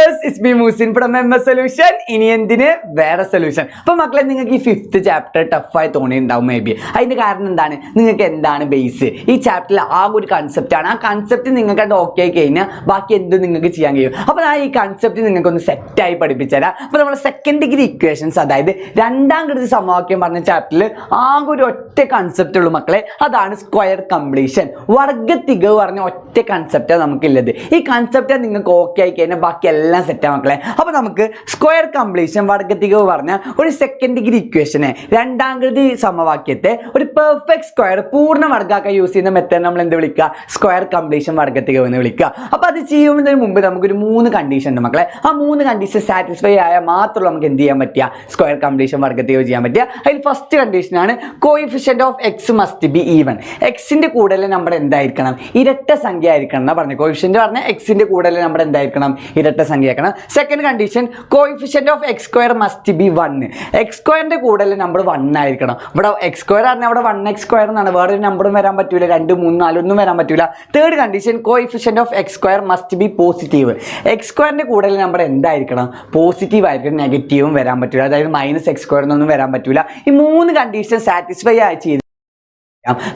Viewers, it's me Moosin from MS solution. ഇനി എന്തിന് വേറെ സൊല്യൂഷൻ. അപ്പോൾ മക്കളെ, നിങ്ങൾക്ക് ഈ 5th ചാപ്റ്റർ ടഫായി തോന്നിയിട്ടുണ്ടാവും മേ ബി. അതിൻ്റെ കാരണം എന്താണ്? നിങ്ങൾക്ക് എന്താണ് ബേസ്? ഈ ചാപ്റ്ററിൽ ആകെ ഒരു കൺസെപ്റ്റാണ്. ആ കൺസെപ്റ്റ് നിങ്ങൾക്ക് അത് ഓക്കെ ആയി കഴിഞ്ഞാൽ ബാക്കി എന്തും നിങ്ങൾക്ക് ചെയ്യാൻ കഴിയും. അപ്പോൾ ഞാൻ ഈ കൺസെപ്റ്റ് നിങ്ങൾക്കൊന്ന് സെറ്റായി പഠിപ്പിച്ചു തരാം. അപ്പോൾ നമ്മുടെ സെക്കൻഡ് ഡിഗ്രി ഇക്വേഷൻസ്, അതായത് രണ്ടാം കൃതി സമവാക്യം പറഞ്ഞ ചാപ്റ്ററിൽ ആകെ ഒരു ഒറ്റ കൺസെപ്റ്റ് ഉള്ളൂ മക്കളെ. അതാണ് സ്ക്വയർ കംപ്ലീഷൻ. വർഗ്ഗത്തികവ് പറഞ്ഞ ഒറ്റ കൺസെപ്റ്റാണ് നമുക്കുള്ളത്. ഈ കൺസെപ്റ്റ് നിങ്ങൾക്ക് ഓക്കെ ആയി കഴിഞ്ഞാൽ ബാക്കി എല്ലാം സെറ്റാണ് മക്കളെ. അപ്പോൾ നമുക്ക് സ്ക്വയർ കംപ്ലീഷൻ വർഗ്ഗത്തികവ് പറഞ്ഞ ഒരു സെക്കൻഡ് ഡിഗ്രി ഇക്വേഷനെ, രണ്ടാം കൃതി സമവാക്യത്തെ ഒരു പെർഫെക്റ്റ് സ്ക്വയർ പൂർണ്ണ വർഗ്ഗമാക്കാൻ യൂസ് ചെയ്യുന്ന മെത്തേഡ് നമ്മൾ എന്ത് വിളിക്കുക? സ്ക്വയർ കംപ്ലീഷൻ വർഗ്ഗത്തികവ് എന്ന് വിളിക്കുക. അപ്പോൾ അത് ചെയ്യുന്നതിന് മുമ്പ് നമുക്കൊരു 3 കണ്ടീഷൻ ഉണ്ട് മക്കളെ. ആ 3 കണ്ടീഷൻ സാറ്റിസ്ഫൈ ആയാൽ മാത്രമേ നമുക്ക് എന്ത് ചെയ്യാൻ പറ്റുക? സ്ക്വയർ കംപ്ലീഷൻ വർഗ്ഗത്തികവ് ചെയ്യാൻ പറ്റുക. അതിൽ ഫസ്റ്റ് കണ്ടീഷനാണ് coefficient of X must be even. എക്സിന്റെ കൂടെയുള്ള നമ്പർ എന്തായിരിക്കണം? ഇരട്ട സംഖ്യ ആയിരിക്കണം എന്നാ പറഞ്ഞു. കോഎഫിഷ്യന്റ് പറഞ്ഞാൽ എക്സിന്റെ കൂടെയുള്ള നമ്പർ എന്തായിരിക്കണം? ഇരട്ട സംഖ്യ ആയിരിക്കണം. Second condition coefficient of X square must be 1. X സ്ക്വയറിന്റെ കൂടെയുള്ള നമ്പർ 1 ആയിരിക്കണം. ഇവിടെ എക്സ് സ്ക്വയർ പറഞ്ഞാൽ അവിടെ 1x സ്ക്വയർ എന്നാണ്. വേറൊരു നമ്പറും വരാൻ പറ്റൂല, 2, 3, 4 ഒന്നും വരാൻ പറ്റൂല. Third condition coefficient of X square must be positive. X സ്ക്വയറിന്റെ കൂടെയുള്ള നമ്പർ എന്തായിരിക്കണം? പോസിറ്റീവ് ആയിരിക്കണം. നെഗറ്റീവും വരാൻ പറ്റൂല, അതായത് -x സ്ക്വയർ എന്നൊന്നും വരാൻ പറ്റൂല. ഈ 3 കണ്ടീഷൻ സാറ്റിസ്ഫൈ ചെയ്ത്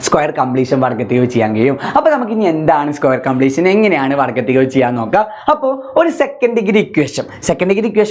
സ്ക്വയർ കംപ്ലീഷൻ വർഗ്ഗത്തികവ് ചെയ്യാൻ കഴിയും. അപ്പോൾ നമുക്ക് ഇനി എന്താണ് സ്ക്വയർ കംപ്ലീഷൻ, എങ്ങനെയാണ് വർഗ്ഗത്തികവ് ചെയ്യാൻ നോക്കാം. അപ്പോൾ ഒരു സെക്കൻഡ് ഡിഗ്രി ഇക്വേഷൻ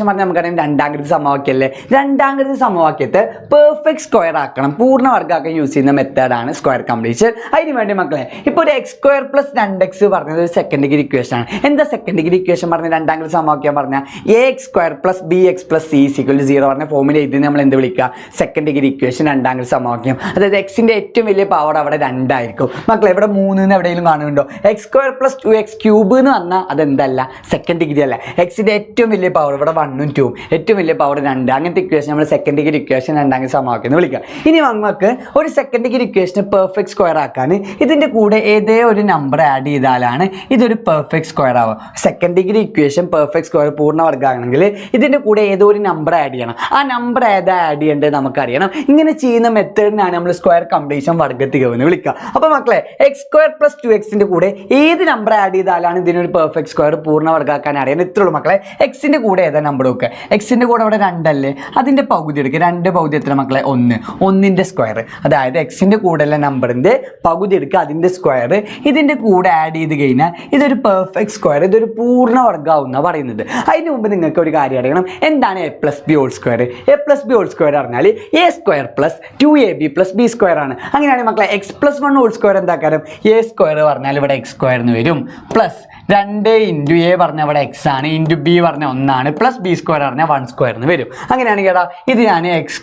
പറഞ്ഞാൽ നമുക്കറിയാം രണ്ടാം കൃതി സമവാക്യമല്ലേ. രണ്ടാം കൃതി സമവാക്യത്തെ പെർഫെക്റ്റ് സ്ക്വയർ ആക്കണം, പൂർണ്ണ വർഗ്ഗമാക്കാൻ യൂസ് ചെയ്യുന്ന മെത്തേഡാണ് സ്ക്വയർ കംപ്ലീഷൻ. അതിന് വേണ്ടി മക്കളെ, ഇപ്പോൾ ഒരു x² + 2x പറഞ്ഞത് ഒരു സെക്കൻഡ് ഡിഗ്രി ഇക്വേഷൻ ആണ്. എന്താ സെക്കൻഡ് ഡിഗ്രി ഇക്വേഷൻ പറഞ്ഞ രണ്ടാം കൃതി സമവാക്യം പറഞ്ഞാൽ ax² + bx + c = 0 പറഞ്ഞ ഫോമിൽ എഴുതി നമ്മൾ എന്ത് വിളിക്കുക? സെക്കൻഡ് ഡിഗ്രി ഇക്വേഷൻ രണ്ടാം കൃതി സമവാക്യം. അതായത് എക്സിന്റെ ഏറ്റവും വലിയ പവർ അവിടെ 2 ആയിരിക്കും മക്കളെ. ഇവിടെ 3 എവിടെയെങ്കിലും കാണുന്നുണ്ടോ? x² + 2x³ എന്ന് പറഞ്ഞാൽ അതെന്തല്ല? സെക്കൻഡ് ഡിഗ്രി അല്ല. എക്സിന്റെ ഏറ്റവും വലിയ പവർ ഇവിടെ 1ഉം 2ഉം, ഏറ്റവും വലിയ പവർ 2. അങ്ങനത്തെ ഇക്വേഷൻ നമ്മൾ സെക്കൻഡ് ഡിഗ്രി ഇക്വേഷൻ രണ്ടാം കൃതി സമവാക്യം എന്ന് വിളിക്കുക. ഇനി നമുക്ക് ഒരു സെക്കൻഡ് ഡിഗ്രി ഇക്വേഷന് പെർഫെക്റ്റ് സ്ക്വയർ ആക്കാൻ ഇതിന്റെ കൂടെ ഏതേ ഒരു നമ്പർ ആഡ് ചെയ്താലാണ് ഇതൊരു പെർഫെക്റ്റ് സ്ക്വയർ ആവുക. Second degree equation perfect square പൂർണ്ണ വർഗ്ഗമാണെങ്കിൽ ഇതിന്റെ കൂടെ ഏതോ ഒരു നമ്പർ ആഡ് ചെയ്യണം. ആ നമ്പർ ഏതാ ആഡ് ചെയ്യേണ്ടത് നമുക്കറിയണം. ഇങ്ങനെ ചെയ്യുന്ന മെത്തേഡിനാണ് നമ്മൾ സ്ക്വയർ കംപ്ലീഷൻ വർഗ്ഗത്തികവ് എന്ന് വിളിക്കുക. അപ്പോൾ മക്കളെ, x² + 2x കൂടെ ഏത് നമ്പർ ആഡ് ചെയ്താലാണ് ഇതിനൊരു പെർഫെക്റ്റ് സ്ക്വയർ പൂർണ്ണ വർഗ്ഗമാക്കാൻ അറിയാൻ? ഇത്രയുള്ളൂ മക്കളെ. എക്സിന്റെ കൂടെ ഏതാ നമ്പർ നോക്കുക? എക്സിന്റെ കൂടെ അവിടെ 2 അല്ലേ, അതിന്റെ പകുതി എടുക്കുക. 2 പകുതി എത്ര മക്കളെ? 1. 1ന്റെ സ്ക്വയർ, അതായത് എക്സിന്റെ കൂടെയുള്ള നമ്പറിന്റെ പകുതി എടുക്കുക, അതിന്റെ സ്ക്വയർ ഇതിന്റെ കൂടെ ആഡ് ചെയ്ത് കഴിഞ്ഞാൽ ഇതൊരു പെർഫെക്റ്റ് സ്ക്വയർ, ഇതൊരു പൂർണ്ണ വർഗ്ഗമാവുന്ന പറയുന്നത്. അതിന് മുമ്പ് നിങ്ങൾക്ക് ഒരു കാര്യം അറിയണം. എന്താണ് a + b whole square? a + b whole square പറഞ്ഞാൽ a² + 2ab + b² ആണ്. അങ്ങനെയാണെങ്കിൽ മക്കളെ x + 1 ഹോൾ സ്ക്വയർ എന്താക്കാരം? a² പറഞ്ഞാൽ ഇവിടെ x² എന്ന് വരും, പ്ലസ് 2 × a പറഞ്ഞാൽ ഇവിടെ x ആണ്, × b പറഞ്ഞാൽ 1 ആണ്, പ്ലസ് b² പറഞ്ഞാൽ 1² എന്ന് വരും. അങ്ങനെയാണെങ്കിൽ ഇത് ഞാൻ x²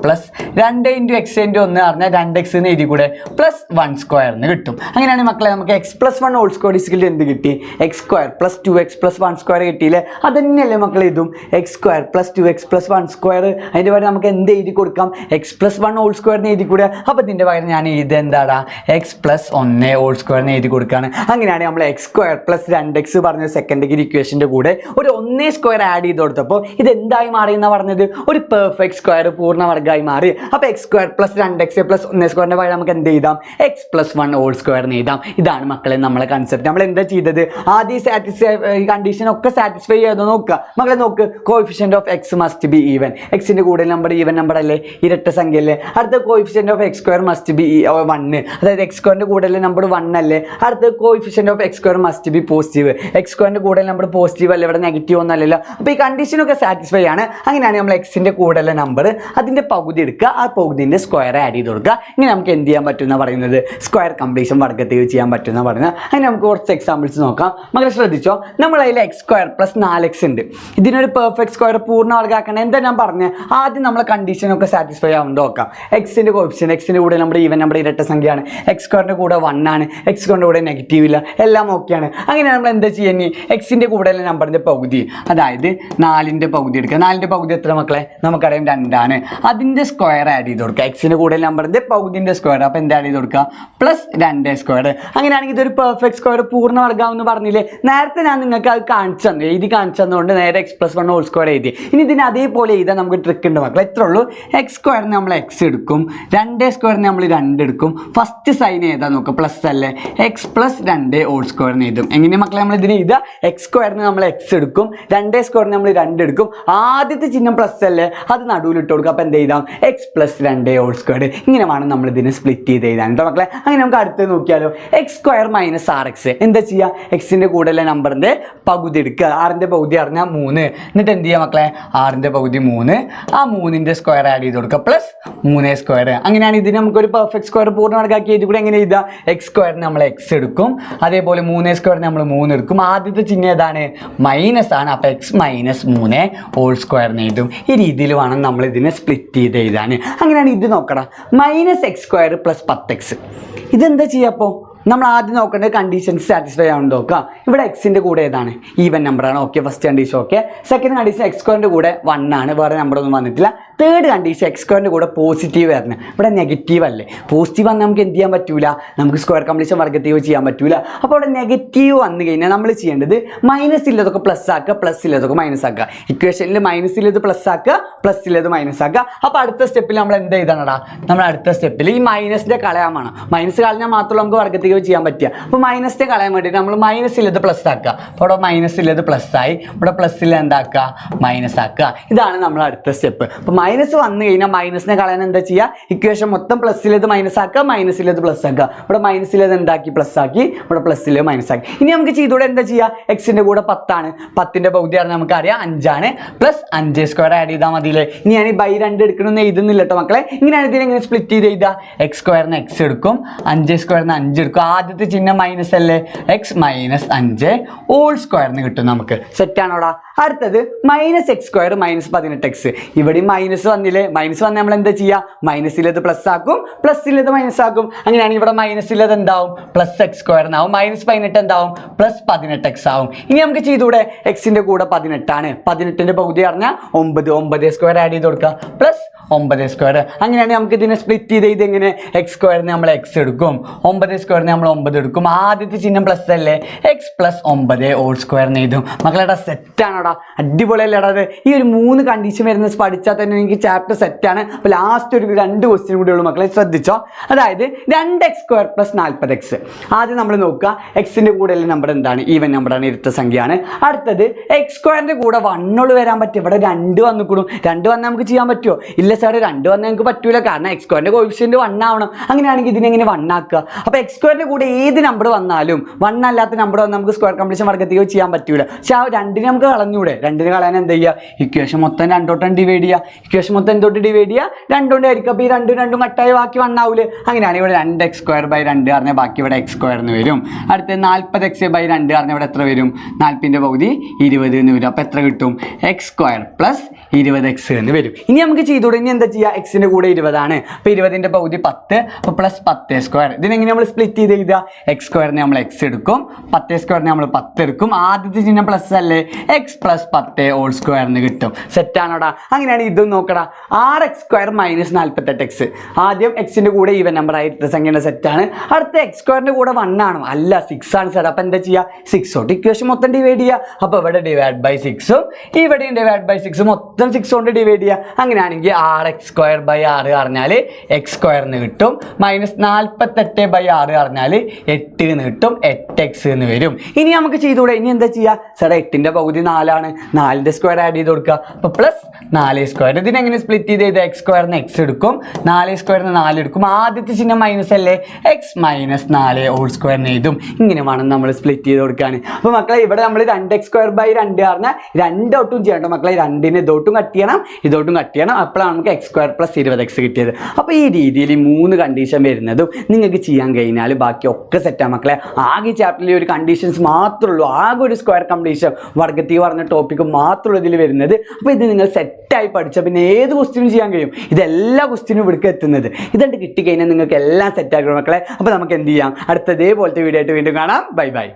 + 2 × x × 1 പറഞ്ഞാൽ 2x എന്ന് എഴുതി കൂടെ, പ്ലസ് 1² എന്ന് കിട്ടും. അങ്ങനെയാണെങ്കിൽ മക്കളെ, നമുക്ക് x + 1 ഹോൾ സ്ക്വയർ ഇസിക്കൽ എന്ത് കിട്ടി? x² + 2x + 1² കിട്ടിയില്ലേ? അത് തന്നെയല്ലേ മക്കളെ ഇതും? x² + 2x + 1². അതിൻ്റെ പകരം നമുക്ക് എന്ത് എഴുതി കൊടുക്കാം? x + 1 ഹോൾ സ്ക്വയറിന് എഴുതി കൂടെ. അപ്പോൾ ഇതിൻ്റെ പകരം ഞാൻ ഇത് എന്താടാ? x + 1 ഹോൾ സ്ക്വയറിന് എഴുതി കൊടുക്കുകയാണ്. അങ്ങനെയാണെങ്കിൽ നമ്മൾ x² + 2x പറഞ്ഞ സെക്കൻഡ് ഡിഗ്രി ഇക്വേഷൻ്റെ കൂടെ ഒരു 1² ആഡ് ചെയ്ത് കൊടുത്തപ്പോൾ ഇത് എന്തായി മാറി എന്നാണ് പറഞ്ഞത്? ഒരു പെർഫെക്റ്റ് സ്ക്വയർ പൂർണ്ണ വർഗ്ഗമായി മാറി. അപ്പോൾ x² + 2x + 1² പകരം നമുക്ക് എന്ത് എഴുതാം? x + 1 ഹോൾ സ്ക്വയറിന് എഴുതാം. ഇതാണ് മക്കളെ നമ്മളെ കൺസെപ്റ്റ്. നമ്മൾ എന്താ ചെയ്തത്? ആദ്യം കണ്ടീഷൻ ഒക്കെ സാറ്റിസ്ഫൈ ചെയ്തോ നോക്കുക മക്കളെ. നോക്ക്, coefficient of X must be even. എക്സിന്റെ കൂടെ നമ്പർ ഈവൻ നമ്പർ അല്ലേ, ഇരട്ട സംഖ്യ അല്ലേ. അടുത്ത coefficient of x² must be 1, അതായത് x² കൂടെ നമ്പർ 1 അല്ലേ. അടുത്ത coefficient of x² must be positive. x² കൂടെ നമ്പർ പോസിറ്റീവ് അല്ലേ, ഇവിടെ നെഗറ്റീവ് ഒന്നും അല്ലല്ലോ. അപ്പോൾ ഈ കണ്ടീഷനൊക്കെ സാറ്റിസ്ഫൈ ആണ്. അങ്ങനെയാണ് നമ്മൾ എക്സിന്റെ കൂടെ നമ്പർ അതിന്റെ പകുതി എടുക്കുക, ആ പകുതിന്റെ സ്ക്വയർ ആഡ് ചെയ്ത് കൊടുക്കുക. ഇങ്ങനെ നമുക്ക് എന്ത് ചെയ്യാൻ പറ്റുന്ന പറയുന്നത്? സ്ക്വയർ കംപ്ലീഷൻ വർഗ്ഗത്തികവ് ചെയ്യാൻ പറ്റുന്ന പറയുന്നത്. അങ്ങനെ നമുക്ക് കുറച്ച് എക്സാമ്പിൾസ് നോക്കാം മക്കളെ. ശ്രദ്ധിച്ചോ, നമ്മൾ അതിൽ x² + 4x ഉണ്ട്. ഇതിനൊരു പെർഫെക്റ്റ് സ്ക്വയർ പൂർണ്ണ വർഗ്ഗമാക്കണം. എന്താ ഞാൻ പറഞ്ഞത്? ആദ്യം നമ്മളെ കണ്ടീഷനൊക്കെ സാറ്റിസ്ഫൈ ആവുന്നുണ്ട് നോക്കാം. എക്സിന്റെ കോഎഫിഷ്യന്റ്, എക്സിന്റെ കൂടെ നമ്മുടെ ഈവൻ നമ്പർ ഇരട്ട സംഖ്യയാണ്, x² കൂടെ 1 ആണ്, x² കൂടെ നെഗറ്റീവ് ഇല്ല, എല്ലാം ഓക്കെയാണ്. അങ്ങനെ നമ്മൾ എന്താ ചെയ്യുന്നത്? എക്സിന്റെ കൂടെ നമ്പറിന്റെ പകുതി, അതായത് 4ന്റെ പകുതി എടുക്കുക. 4ന്റെ പകുതി എത്ര മക്കളെ? നമുക്കറിയാം 2 ആണ്. അതിന്റെ സ്ക്വയർ ആഡ് ചെയ്ത് കൊടുക്കുക. എക്സിന്റെ കൂടെ നമ്പറിന്റെ പകുതിന്റെ സ്ക്വയർ, അപ്പോൾ എന്താ ആഡ് ചെയ്ത് കൊടുക്കുക? പ്ലസ് 2² അങ്ങനെയാണെങ്കിൽ ഇതൊരു പെർഫെക്റ്റ് സ്ക്വയർ പൂർണ്ണ വർഗ്ഗമാണെന്ന് പറഞ്ഞില്ലേ നേരത്തെ? ഞാൻ നിങ്ങൾക്ക് അത് കാണിച്ചു തന്നു, എഴുതി കാണിച്ചു തന്നുകൊണ്ട് നേരെ x + 1 ഹോൾ സ്ക്വയർ എഴുതി. ഇനി ഇതിന് അതേപോലെ എഴുതാൻ നമുക്ക് ട്രിക്ക് ഉണ്ട് മക്കളെ. എത്ര ഉള്ളൂ? x² നമ്മൾ x എടുക്കും, 2² നമ്മൾ 2 എടുക്കും. ഫസ്റ്റ് സൈൻ ഏതാ നോക്കുക? പ്ലസ് അല്ലേ, x + 2 ഹോൾ സ്ക്വയർ എഴുതും. എങ്ങനെ പിന്നെ മക്കളെ നമ്മൾ ഇതിന് ഇത് എക്സ് സ്ക്വയറിന് നമ്മൾ എക്സ് എടുക്കും, 2 സ്ക്വയറിന് നമ്മൾ 2 എടുക്കും. ആദ്യത്തെ ചിഹ്നം പ്ലസ് അല്ലേ, അത് നടുവിൽ ഇട്ട് കൊടുക്കും. അപ്പോൾ എന്ത് ചെയ്താം, എക്സ് പ്ലസ് 2 ഹോൾ സ്ക്വയർ. ഇങ്ങനെ വേണം നമ്മൾ ഇതിനെ സ്പ്ലിറ്റ് ചെയ്ത് എഴുതാൻ കേട്ടോ മക്കളെ. അങ്ങനെ നമുക്ക് അടുത്ത് നോക്കിയാലോ, x square minus r x. എന്താ ചെയ്യുക, എക്സിൻ്റെ കൂടെയുള്ള നമ്പറിൻ്റെ പകുതി എടുക്കുക. 6ൻ്റെ പകുതി അറിഞ്ഞാൽ 3. എന്നിട്ട് എന്ത് ചെയ്യുക മക്കളെ, 6ൻ്റെ പകുതി 3, ആ 3ൻ്റെ സ്ക്വയർ ആഡ് ചെയ്ത് കൊടുക്കുക പ്ലസ് 3 സ്ക്വയർ. അങ്ങനെയാണ് ഇതിന് നമുക്കൊരു പെർഫെക്റ്റ് സ്ക്വയർ പൂർണ്ണ കണക്കാക്കി ഇത് കൂടെ എങ്ങനെ എഴുതുക, എക്സ് സ്ക്വയറിന് നമ്മൾ എക്സ് എടുക്കും, അതേപോലെ 3 സ്ക്വയറിന് നമ്മൾ 3 എടുക്കും. ആദ്യത്തെ ചിഹ്നം ഏതാണ്, മൈനസ് ആണ്. അപ്പോൾ എക്സ് മൈനസ് 3 ഹോൾ സ്ക്വയറിന് എഴുതും. ഈ രീതിയിൽ വേണം നമ്മൾ ഇതിനെ സ്പ്ലിറ്റ് ചെയ്ത് എഴുതാൻ. അങ്ങനെയാണ് ഇത് നോക്കണം, minus X square plus 10x. ഇതെന്താ ചെയ്യുക, അപ്പോൾ നമ്മൾ ആദ്യം നോക്കേണ്ടത് കണ്ടീഷൻസ് സാറ്റിസ്ഫൈ ആവുന്നത് നോക്കുക. ഇവിടെ എക്സിൻ്റെ കൂടെ ഏതാണ്, ഈവൻ നമ്പറാണ്. Okay, first condition okay. Second condition X സ്ക്വയറിൻ്റെ കൂടെ 1 ആണ്, വേറെ നമ്പറൊന്നും വന്നിട്ടില്ല. തേർഡ് കണ്ടീഷൻ എക്സ് സ്ക്വയറിൻ്റെ കൂടെ പോസിറ്റീവ് വരണം. ഇവിടെ നെഗറ്റീവ് അല്ലേ, പോസിറ്റീവ് വന്നാൽ നമുക്ക് എന്ത് ചെയ്യാൻ പറ്റൂല, നമുക്ക് സ്ക്വയർ കംപ്ലീഷൻ വർഗത്തീവ് ചെയ്യാൻ പറ്റൂല. അപ്പോൾ ഇവിടെ നെഗറ്റീവ് വന്നു കഴിഞ്ഞാൽ നമ്മൾ ചെയ്യേണ്ടത് മൈനസ് ഇല്ലതൊക്കെ പ്ലസ് ആക്കുക, പ്ലസ് ഇല്ലതൊക്കെ മൈനസ് ആക്കുക. ഇക്വേഷനിൽ മൈനസ് ഇല്ലത് പ്ലസ് ആക്കുക, പ്ലസ് ഇല്ലത് മൈനസ് ആക്കുക. അപ്പോൾ അടുത്ത സ്റ്റെപ്പിൽ നമ്മൾ എന്ത് ചെയ്തണടാ, നമ്മൾ അടുത്ത സ്റ്റെപ്പിൽ ഈ മൈനസിൻ്റെ കളയാൻ വേണം. മൈനസ് കളഞ്ഞാൽ മാത്രമേ നമുക്ക് വർഗത്തീവ് ചെയ്യാൻ പറ്റുക. അപ്പോൾ മൈനസിൻ്റെ കളയാൻ വേണ്ടിയിട്ട് നമ്മൾ മൈനസ് ഇല്ലത് പ്ലസ് ആക്കുക. അപ്പോൾ ഇവിടെ മൈനസ് ഇല്ലത് പ്ലസ് ആയി, ഇവിടെ പ്ലസ് ഇല്ല എന്താക്കുക, മൈനസ് ആക്കുക. ഇതാണ് നമ്മൾ അടുത്ത സ്റ്റെപ്പ്. അപ്പോൾ മൈനസ് വന്നു കഴിഞ്ഞാൽ മൈനസിനെ കളയാൻ എന്താ ചെയ്യുക, ഇക്വേഷൻ മൊത്തം പ്ലസ്സിലത് മൈനസ് ആക്കുക, മൈനസിലത് പ്ലസ് ആക്കുക. ഇവിടെ മൈനസിലത് എന്താക്കി, പ്ലസ് ആക്കി, ഇവിടെ പ്ലസ്സിലത് മൈനസ് ആക്കി. ഇനി നമുക്ക് ചെയ്തൂടെ എന്താ ചെയ്യുക, എക്സിൻ്റെ കൂടെ 10 ആണ്, 10ൻ്റെ പകുതി ആണ് നമുക്കറിയാം 5 ആണ്, പ്ലസ് 5 സ്ക്വയർ ആഡ് ചെയ്താൽ മതിയില്ലേ. ഇനി ഞാൻ ബൈ 2 എടുക്കണമെന്ന് എഴുതുന്നില്ല കേട്ടോ മക്കളെ. ഇങ്ങനെയാണ് ഇതിനെ എങ്ങനെ സ്പ്ലിറ്റ് ചെയ്ത് എഴുതുക, എക്സ് സ്ക്വയറിന് എക്സ് എടുക്കും, 5 സ്ക്വയറിന് 5 എടുക്കും. ആദ്യത്തെ ചിഹ്നം മൈനസ് അല്ലേ, എക്സ് മൈനസ് 5 ഹോൾ സ്ക്വയറിന് കിട്ടും നമുക്ക്. സെറ്റാണോടാ. അടുത്തത് minus X square minus 18x. ഇവിടെ മൈനസ് വന്നില്ലേ, മൈനസ് വന്നാൽ നമ്മൾ എന്താ ചെയ്യുക, മൈനസിലത് പ്ലസ് ആക്കും, പ്ലസ്സിലത് മൈനസ് ആക്കും. അങ്ങനെയാണെങ്കിൽ ഇവിടെ മൈനസിലത് എന്താവും, പ്ലസ് എക്സ് സ്ക്വയറിനാവും, മൈനസ് 18 എന്താവും, പ്ലസ് 18x ആവും. ഇനി നമുക്ക് ചെയ്തൂടെ, എക്സിൻ്റെ കൂടെ 18 ആണ്, 18ൻ്റെ പകുതി പറഞ്ഞാൽ 9, 9 സ്ക്വയർ ആഡ് ചെയ്ത് കൊടുക്കുക, പ്ലസ് 9 സ്ക്വയർ. അങ്ങനെയാണെങ്കിൽ നമുക്ക് ഇതിനെ സ്പ്ലിറ്റ് ചെയ്ത് ഇത് എങ്ങനെ, എക്സ് സ്ക്വയറിന് നമ്മൾ എക്സ് എടുക്കും, 9 സ്ക്വയറിന് നമ്മൾ 9 എടുക്കും. ആദ്യത്തെ ചിഹ്നം പ്ലസ് അല്ലേ, എക്സ് പ്ലസ് 9 ഹോൾ സ്ക്വയറിന് എഴുതും. മക്കളെടാ സെറ്റാണോടാ, അടിപൊളിയല്ലേടാ അത്. ഈ ഒരു 3 കണ്ടീഷൻ വരുന്നത് പഠിച്ചാൽ തന്നെ എനിക്ക് ചാപ്റ്റർ സെറ്റാണ്. അപ്പോൾ ലാസ്റ്റ് ഒരു 2 ക്വസ്റ്റ്യൻ കൂടെ ഉള്ളൂ മക്കളെ, ശ്രദ്ധിച്ചോ. അതായത് 2x സ്ക്വയർ പ്ലസ് 40x. ആദ്യം നമ്മൾ നോക്കുക, എക്സിൻ്റെ കൂടെയുള്ള നമ്പർ എന്താണ്, ഈവൻ നമ്പറാണ്, ഇരട്ട സംഖ്യയാണ്. അടുത്തത് എക്സ് സ്ക്വയറിൻ്റെ കൂടെ 1 വരാൻ പറ്റും. ഇവിടെ 2 വന്നിക്കൂടും, 2 വന്നാൽ നമുക്ക് ചെയ്യാൻ പറ്റുമോ, ഇല്ല സാറ് 2 വന്നാൽ നമുക്ക് പറ്റൂല, കാരണം എക്സ് സ്ക്വയറിൻ്റെ കോഫിഷ്യന്റ് 1 ആവണം. അങ്ങനെയാണെങ്കിൽ ഇതിനെങ്ങനെ 1 ആക്കുക. അപ്പോൾ എക്സ് സ്ക്വയറിൻ്റെ കൂടെ ഏത് നമ്പർ വന്നാലും 1 അല്ലാത്ത നമ്പർ വന്നാൽ നമുക്ക് സ്ക്വയർ കംപ്ലീഷൻ വർഗത്തീവ് ചെയ്യാൻ പറ്റൂല. പക്ഷേ ആ 2 നമുക്ക് കളഞ്ഞൂടെ, 2 കളയാൻ എന്താ ചെയ്യുക, ഇക്വേഷൻ മൊത്തം 2 ഡിവൈഡ് ചെയ്യുക. ഇക്വേഷൻ മൊത്തം എന്തൊട്ട് ഡിവൈഡ് ചെയ്യുക, 2 ആയിരിക്കും. അപ്പോൾ ഈ 2 കട്ടായി ബാക്കി 1 ആവൂലേ. അങ്ങനെയാണ് ഇവിടെ 2x സ്ക്വയർ ബൈ 2 പറഞ്ഞാൽ ബാക്കി ഇവിടെ എക്സ് സ്ക്വയറിന് വരും. അടുത്ത 40x ബൈ 2 പറഞ്ഞാൽ ഇവിടെ എത്ര വരും, 40ൻ്റെ പകുതി 20 എന്ന് വരും. അപ്പോൾ എത്ര കിട്ടും, എക്സ് സ്ക്വയർ പ്ലസ് 20x എന്ന് വരും. ഇനി നമുക്ക് ചെയ്തുകൂടെ, ഇനി എന്താ ചെയ്യുക, എക്സിൻ്റെ കൂടെ 20 ആണ്, അപ്പോൾ 20ൻ്റെ പകുതി 10, അപ്പോൾ പ്ലസ് 10 സ്ക്വയർ. ഇതിനെങ്ങനെ നമ്മൾ സ്പ്ലിറ്റ് ചെയ്ത് എഴുതുക, എക്സ് സ്ക്വയറിന് നമ്മൾ എക്സ് എടുക്കും, 10 സ്ക്വയറിന് നമ്മൾ 10 എടുക്കും. ആദ്യത്തെ ചിഹ്നം പ്ലസ് അല്ലേ, എക്സ് പ്ലസ് 10 ഹോൾ സ്ക്വയറിന് കിട്ടും. സെറ്റാണോടാ. അങ്ങനെയാണ് ഇതും നോക്കടാ, 6x സ്ക്വയർ മൈനസ് 48x. ആദ്യം എക്സിൻ്റെ കൂടെ ഈവൻ നമ്പർ ആയിട്ട് സംഖ്യയുടെ സെറ്റാണ്. അടുത്ത എക്സ് സ്ക്വയറിൻ്റെ കൂടെ 1 ആണോ, അല്ല 6 ആണ് സാർ. അപ്പോൾ എന്താ ചെയ്യുക, 6 കൊണ്ട് ഇക്വേഷൻ മൊത്തം ഡിവൈഡ് ചെയ്യുക. അപ്പോൾ ഇവിടെ ഡിവൈഡ് ബൈ 6ഉം ഇവിടെയും ഡിവൈഡ് ബൈ 6, മൊത്തം 6 കൊണ്ട് ഡിവൈഡ് ചെയ്യുക. അങ്ങനെയാണെങ്കിൽ 6x സ്ക്വയർ ബൈ 6 പറഞ്ഞാൽ എക്സ് സ്ക്വയറിന് കിട്ടും, മൈനസ് 48 ബൈ 6 പറഞ്ഞാൽ 8 എന്ന് കിട്ടും, 8x എന്ന് വരും. ഇനി നമുക്ക് ചെയ്തുകൂടെ, ഇനി എന്താ ചെയ്യുക സാർ, 8ൻ്റെ പകുതി 4 ആണ്, 4ൻ്റെ സ്ക്വയർ ആഡ് ചെയ്ത് കൊടുക്കുക. അപ്പോൾ പ്ലസ് 4 സ്ക്വയർ. ഇതിനെങ്ങനെ സ്പ്ലിറ്റ് ചെയ്ത് എക്സ് സ്ക്വയറിന് എക്സ് എടുക്കും, 4 സ്ക്വയറിന് 4 എടുക്കും. ആദ്യത്തെ ചിഹ്നം മൈനസ് അല്ലേ, എക്സ് മൈനസ് 4 ഹോൾ സ്ക്വയറിന് എഴുതും. ഇങ്ങനെ വേണം നമ്മൾ സ്പ്ലിറ്റ് ചെയ്ത് കൊടുക്കാൻ. അപ്പോൾ മക്കളെ ഇവിടെ നമ്മൾ 2x സ്ക്വയർ ബൈ 2 പറഞ്ഞാൽ 2 ഒട്ടും ചെയ്യണം മക്കളെ, 2ന് ഇതോട്ടും കട്ട് ചെയ്യണം, ഇതോട്ടും കട്ട് ചെയ്യണം. അപ്പോഴാണ് നമുക്ക് എക്സ് സ്ക്വയർ പ്ലസ് 20x കിട്ടിയത്. അപ്പോൾ ഈ രീതിയിൽ 3 കണ്ടീഷൻ വരുന്നതും നിങ്ങൾക്ക് ചെയ്യാൻ കഴിഞ്ഞാൽ ബാക്കി ഒക്കെ സെറ്റാണ് മക്കളെ. ആകെ ചാപ്റ്ററിൽ ഒരു കണ്ടീഷൻസ് മാത്രമേ ഉള്ളൂ, ആകെ ഒരു സ്ക്വയർ കംപ്ലീഷൻ വർഗത്തീവ് പറഞ്ഞ ടോപ്പിക്ക് മാത്രമുള്ള ഇതിൽ വരുന്നത്. അപ്പോൾ ഇത് നിങ്ങൾ സെറ്റായി പഠിച്ചാൽ പിന്നെ ഏത് ക്വസ്റ്റ്യനും ചെയ്യാൻ കഴിയും. ഇതെല്ലാ ക്വസ്റ്റ്യനും ഇവിടേക്ക് എത്തുന്നത്. ഇതുകൊണ്ട് കിട്ടിക്കഴിഞ്ഞാൽ നിങ്ങൾക്ക് എല്ലാം സെറ്റാക്കണം മക്കളെ. അപ്പോൾ നമുക്ക് എന്ത് ചെയ്യാം, അടുത്ത ഇതേപോലത്തെ വീഡിയോ ആയിട്ട് വീണ്ടും കാണാം. Bye bye.